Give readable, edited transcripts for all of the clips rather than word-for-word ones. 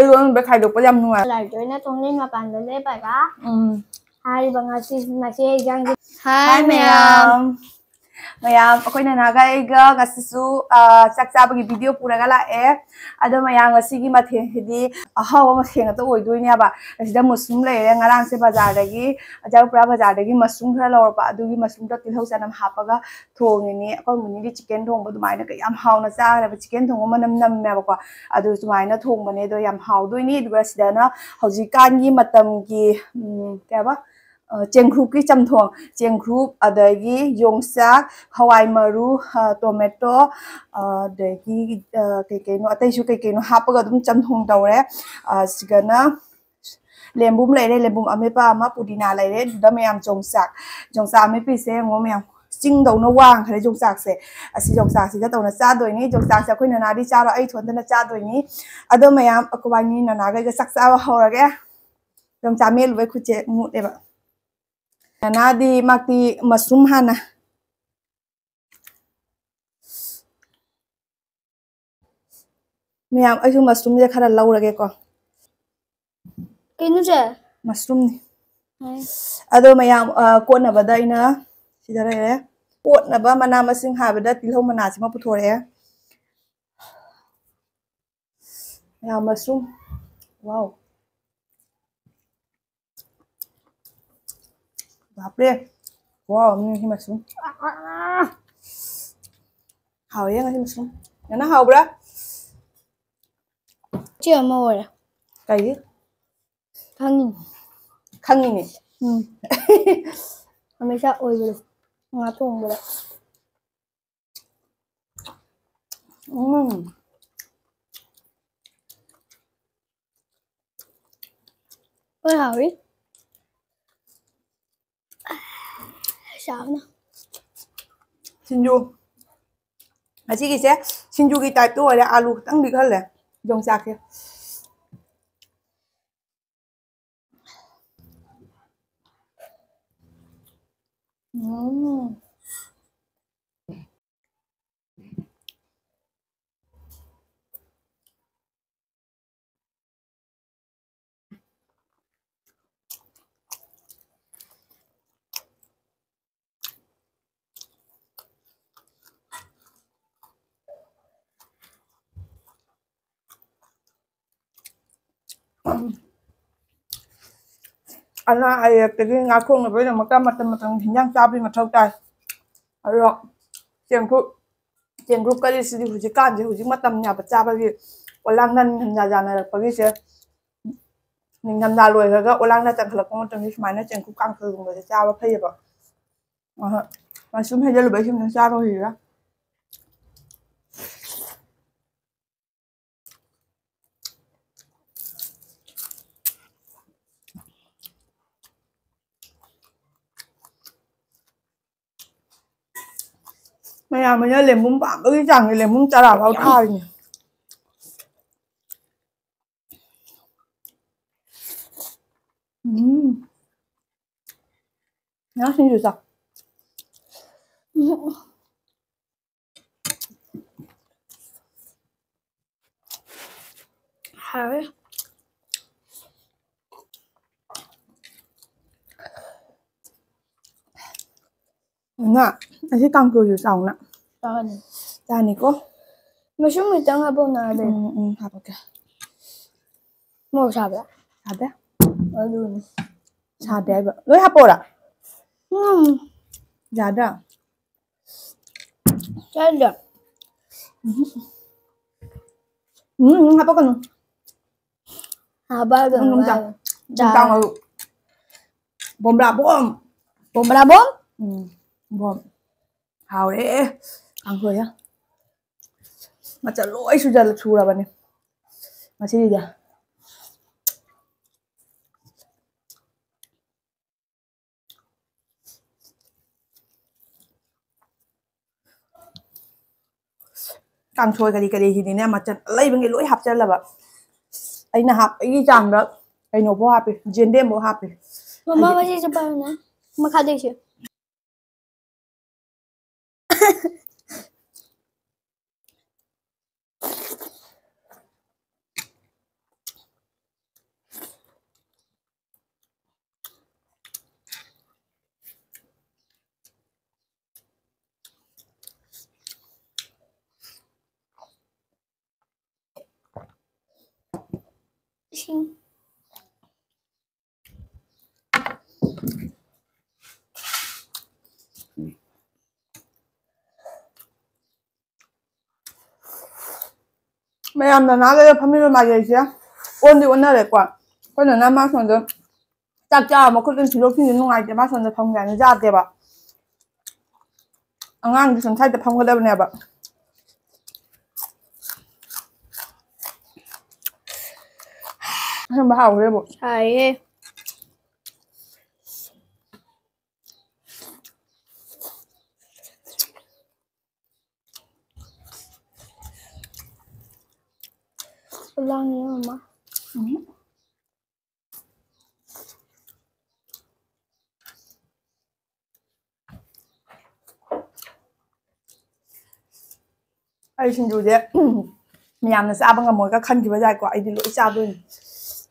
이거는 왜 가이독 빨리 안 누워. 라이저는 동네 마반데 봐가. Hai bangasi masih yang Hai ma'am. Ma'am, ako'y nanagayga ngasisu saksabi video puraga lae. Ado ma'am ngasigi matheng hidi ahawa matheng ato oidoini aba. Asida mushroom laire ngarang se bazar dagi Ajarpura bazar dagi mushroom khara lawrpa adugi mushroom to tilhau sanam hapaga thongini akoy munidi chicken thongba dumaina ka yam hawna chagraba chicken thongba manam namme ba ko adu sumaina thongbane do yam hawdoini duga sidana haujikangi matamgi kaba Cengkrup ki chamthong cengkrup adagi yongsak hawai maru tomato adagi kekeno ataisu kekeno hapaga dum chamthong tawre sigana lembum laire lembum amepa ama pudina laire duda mayam jongsak amepi se ngomyam sing dawna wang khare jongsak se asi jongsak si da tawna cha doini jongsak sa khoina nadi cha ro ai thon na cha doini ado mayam akwani na naga ga saksa hawrage jongsa mel we khuche mu deba Nadi makti mushroom hana. Ma'am, ayo mushroom je khara lau lage ko. Kinu je? Mushroom ni. Ado ma'am ko na bada ina sidara ya. Ko na ba mana masing ha bada tilhau mana sima puthore ya. Ya mushroom. Wow. Baple. Wow, ini mushroom. Hào ya ngasih mushroom. Yana hào bra. Chưa mau rồi. Cái Khangin. Khangin ni. Hamisha oil bro. Ngatung bro. Ôi hào đi. Sao nè. Sinju. Aji ki se sinju ki type to ada alu tang di khal le. Jong sak ya. Ana ay tegi ngakong na beda maka matan hinyang sabi matau tai. Aro cengkrup kali sidi huji kan je huji matam nya baca bagi olang nan nya jana pagi se ning nam da loi ga olang na tang khalak ko tang is mai na cengkrup kang khul ngba cha ba phai ba. Ma sum he jalu ba sum na cha ro hi ra. Mày nhớ làm bún bạm với chẳng thì làm bún chả đảo bao thai nhỉ. Nhớ xin chịu sao? Hả? Nè, anh sẽ tăng cường chịu sao nè. Ra này cô. Mà chúng mình tăng hợp nào đây? Hợp ok. Màu sao vậy? Hợp đấy. Ở luôn. Sao đấy vậy? Lối hợp bộ à? Dạ đó. Chắc được. Hợp bộ cần. Hợp ba gần. Không chồng. Chồng rồi. Bom là bom. Bom là bom? Bom. Hào đấy. Ăn rồi á. Mà chả lỗi sudah là chua ra bani. Masih đi ra. Càng trôi cái gì thì nè mà chặt lấy bên cái lỗi hạp chân là vậy. Anh là hạp cái chẳng đó. Anh nó vô hạp đi. Chiến đêm vô hạp đi. Mama masih cepat nè. Mà khá đi chứ. Sim. Mày làm là nó cái phong như mà gì chứ ôn đi ôn nó để quả con là nam mang xong rồi chắc chắn mà con tin chỉ lúc khi nó ngay thì mang xong rồi phong cái nó ra đẹp ạ anh ăn thì xong thay thì phong cái đâu nè bạn không bảo rồi bộ Aí. Ulang ya, Mama. ai xin chú thế mình làm là sao bằng ngầm một cái khăn thì bây giờ quả thì lỗi sao thôi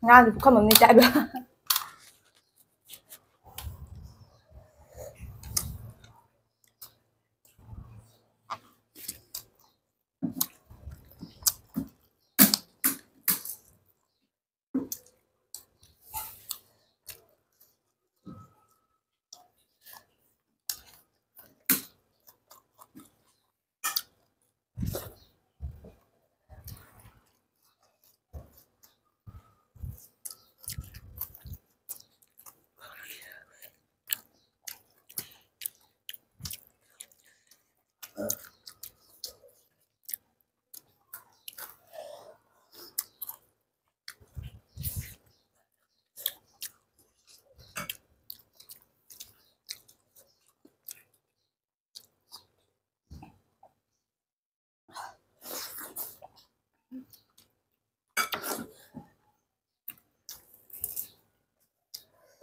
nga thì không làm nên chạy được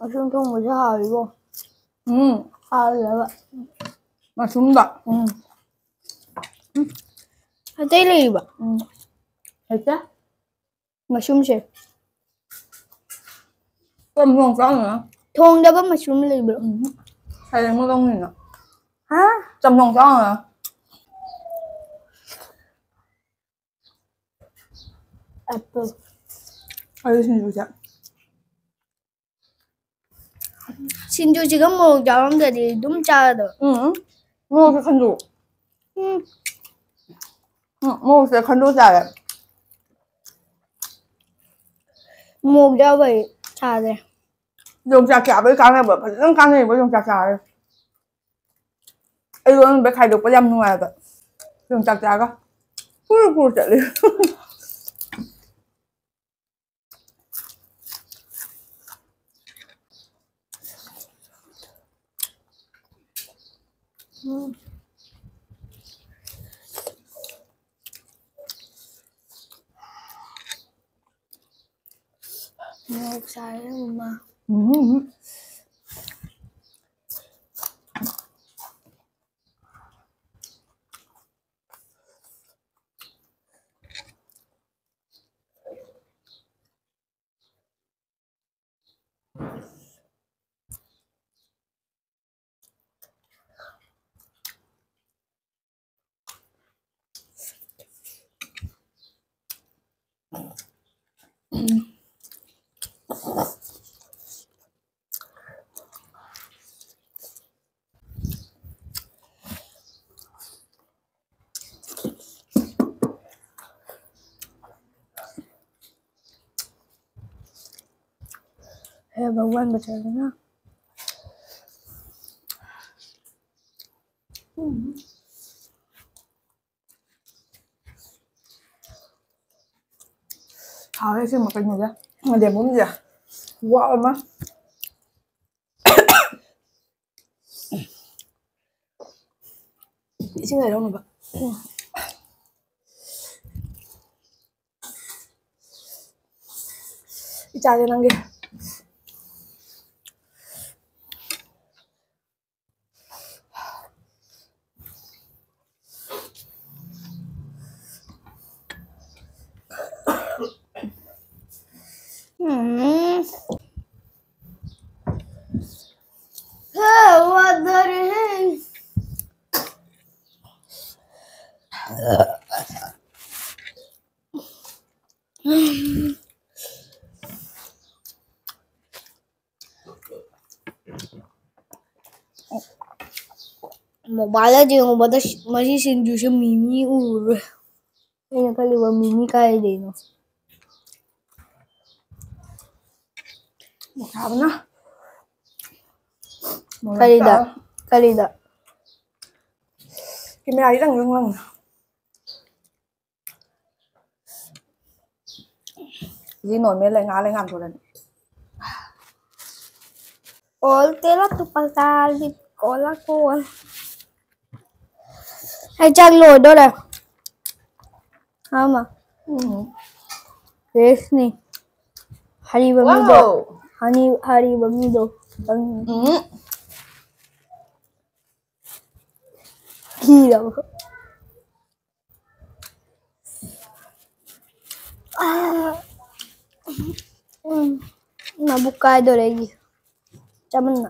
Mushroom thong muझे हारी वो हार गया बा mushroom đó Hati lagi ba thấy chứ mushroom से tôm không có nữa thong dah ba mushroom lagi bro hay là mua tôm gì nữa hả tôm không có nữa apple ai xin chú chứ Sinju 지금 뭐 자원들이 좀 짜다. mua cái khăn đủ mua cái khăn đủ dài đấy 뭐 자왜 짜대. dùng chà chà với cá này bởi phải cá này với dùng chà chà đây ai luôn bé khai được cái dăm ngoài rồi dùng chà chà cơ cua chạy đi Một xài mà हे भगवान बचा लेना tháo cái xem một cái này ra mà để muốn gì à wow mà chị xin người đâu rồi bạn đi trà cho năng kia Mobile ꯌꯦꯡꯉꯨꯕꯗ ꯃꯁꯤ ꯁꯤꯡꯖꯨꯁꯦ ꯃꯤꯃꯤ ꯎꯔꯦ ꯑꯩꯅ ꯈꯜꯂꯤꯕ ꯃꯤꯃꯤ ꯀꯥꯏꯗꯩꯅꯣ Mukhabna. Karida. Kimi ai đang ngưng. Gì nổi mê lại ngá lại ngảm thôi lần. Ol tela tu pasal cola col. Hay chắc lỗi đó này. Không à? Yes ni. Hari bamido. Hari bamido. Gila. Nabuka do lagi. Caman na.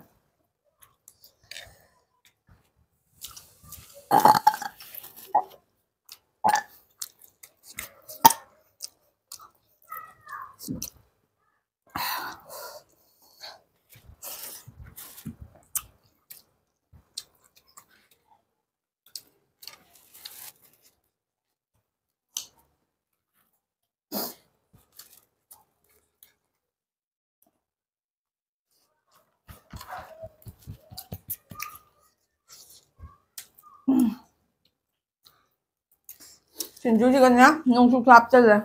Xin chú chị con nhá, nông sụp sạp chân rồi.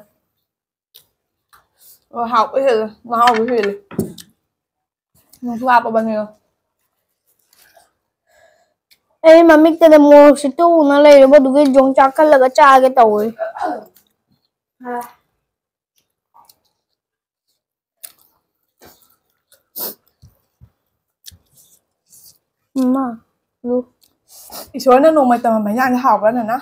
Học cái gì nó học cái gì nông sụp sạp ở bên này. Ê mà mình tên là mua sĩ tu nó lấy rồi bắt đầu cái giống chắc cái là cái cha cái tàu mà lu Ý số nó nông mày tầm mày nhang cái học đó này nó.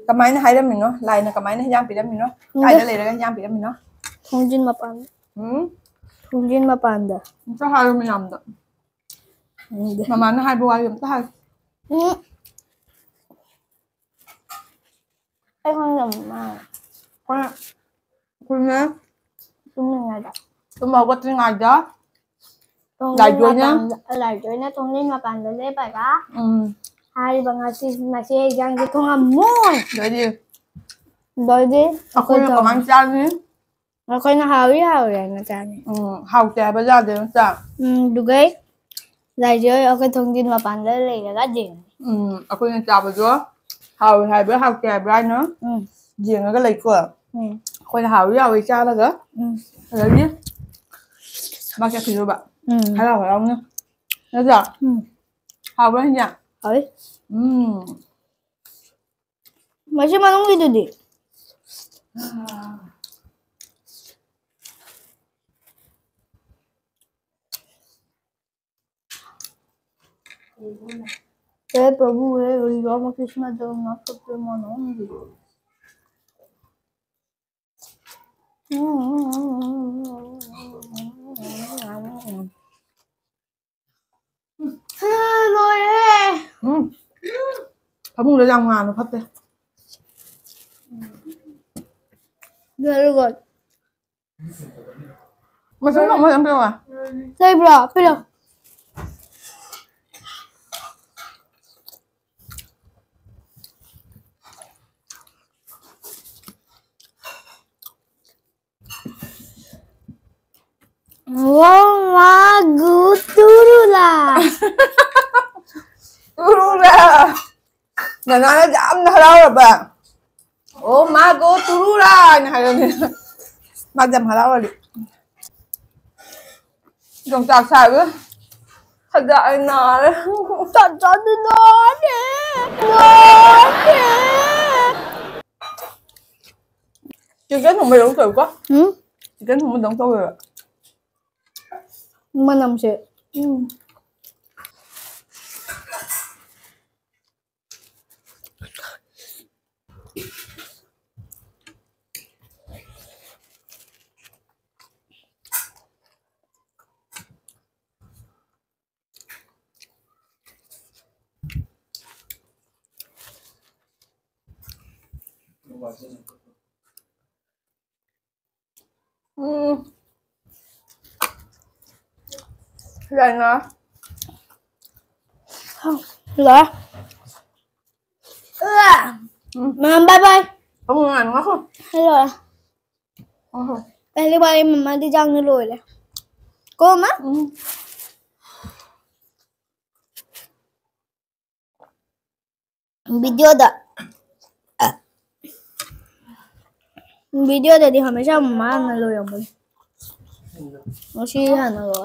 Cái máy nó hay lắm mình nó, lại là cái máy nó nhang bị lắm mình nó. Cái nó lấy ra cái nhang bị lắm mình nó. Tunjin mapanda. Tunjin mapanda. Sao hai mình làm được. Mà nó hai bữa ai cũng hai. Em không làm mà.คุณนะ Tunjin ada. Tôi mau quay ngày đó. Lại chuối nhá. Lại chuối nhá, tunjin mapanda lấy bài cá. Hari bang nasi yang gitu ngamon. Đợi đi. Aku yang kemana cari? Aku yang hari yang cari. Hào chè bây giờ thì nó chả. Dugai. Lại chơi aku tunjin mapanda lấy cái gì? Aku yang chả bây giờ. Hào hai bữa hào chè bây nữa. Gì nó cái lấy cửa. Aku yang hào với cha là cơ. Đấy biết. Bao nhiêu kilo bạn? Hay là phải không nhá? Nó giờ. Hào với nhỉ? Đấy. Masih manong gitu di. Prabhu Rama Krishna Jagannath Premanand. Rồi Kamu udah yang mana phát đây? Very good. Mày sống động mày ăn đâu à? Đây bro, bây giờ. Wah, turula. Turula. Nhà nó giảm nó đâu rồi bà? Ô má cô turula này rồi. Mà dầm đâu rồi đi. Dòng chào xài với. Thật dại nó đấy. Thật ra thì nó nè. Chị kết thùng mày đóng tuổi quá. Chị kết thùng mày đóng tuổi rồi. Mà nằm sẽ. Rồi nữa. Không. Rồi. Mama bye bye. Không ngon quá không? Rồi. पहली बार मम्मा दी जांग लो ले को मा video दी हमेशा मम्मा न लो यम मसी हन लो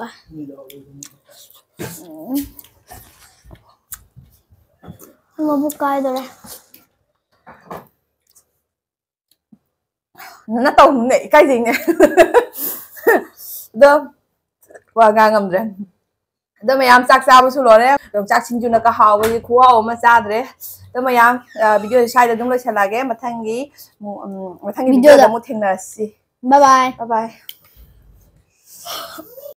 वो बुकाय दरे nó tông nị cái gì nè được và ngang ngầm rồi đó mày am chắc sao bữa xuống đấy rồi chắc xin chú nó có hào với khu hào mà sao đấy đó mày am video sai được đúng rồi xem lại cái mà thằng gì video đó một thằng là gì bye bye bye bye